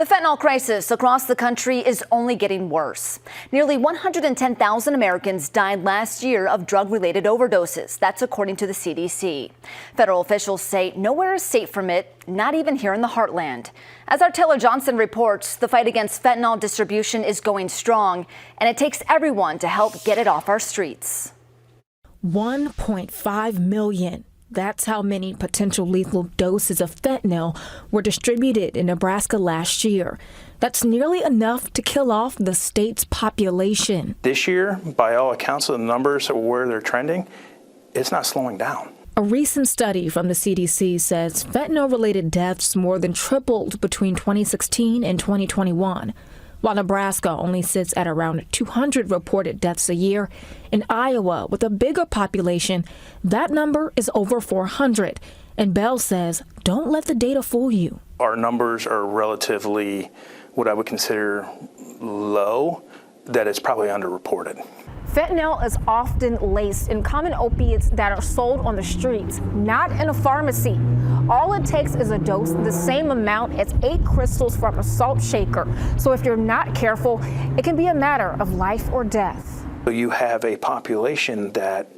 The fentanyl crisis across the country is only getting worse. Nearly 110,000 Americans died last year of drug-related overdoses. That's according to the CDC. Federal officials say nowhere is safe from it, not even here in the Heartland. As our Taylor Johnson reports, the fight against fentanyl distribution is going strong, and it takes everyone to help get it off our streets. 1.5 million. That's how many potential lethal doses of fentanyl were distributed in Nebraska last year. That's nearly enough to kill off the state's population. This year, by all accounts of the numbers of where they're trending, it's not slowing down. A recent study from the CDC says fentanyl-related deaths more than tripled between 2016 and 2021. While Nebraska only sits at around 200 reported deaths a year, in Iowa, with a bigger population, that number is over 400. And Bell says, don't let the data fool you. Our numbers are relatively what I would consider low, that it's probably underreported. Fentanyl is often laced in common opiates that are sold on the streets, not in a pharmacy. All it takes is a dose the same amount as 8 crystals from a salt shaker. So if you're not careful, it can be a matter of life or death. You have a population that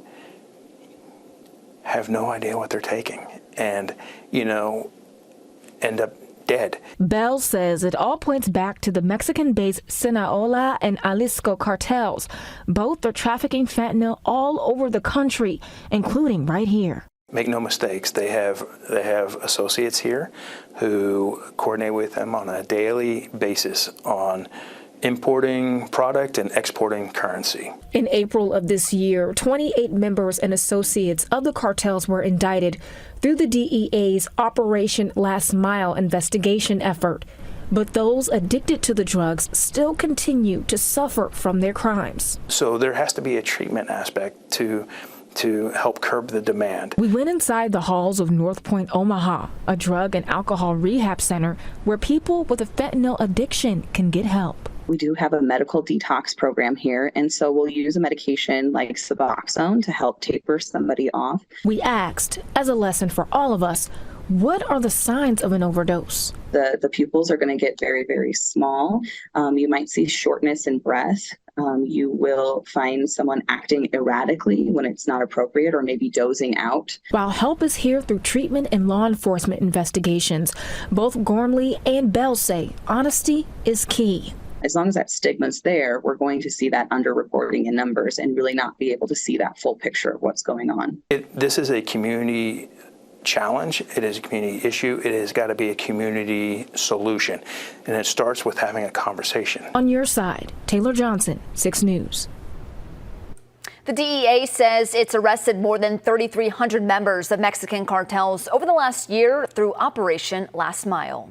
have no idea what they're taking and, end up dead. Bell says it all points back to the Mexican-based Sinaloa and Jalisco cartels. Both are trafficking fentanyl all over the country, including right here. Make no mistakes, they have associates here who coordinate with them on a daily basis on importing product and exporting currency. In April of this year, 28 members and associates of the cartels were indicted through the DEA's Operation Last Mile investigation effort. But those addicted to the drugs still continue to suffer from their crimes. So there has to be a treatment aspect to help curb the demand. We went inside the halls of North Point, Omaha, a drug and alcohol rehab center where people with a fentanyl addiction can get help. We do have a medical detox program here, and so we'll use a medication like Suboxone to help taper somebody off. We asked, as a lesson for all of us, what are the signs of an overdose? The pupils are going to get very, very small. You might see shortness in breath. You will find someone acting erratically when it's not appropriate or maybe dozing out. While help is here through treatment and law enforcement investigations, both Gormley and Bell say honesty is key. As long as that stigma's there, we're going to see that underreporting in numbers and really not be able to see that full picture of what's going on. This is a community challenge. It is a community issue. It has got to be a community solution. And it starts with having a conversation. On your side, Taylor Johnson, 6 News. The DEA says it's arrested more than 3,300 members of Mexican cartels over the last year through Operation Last Mile.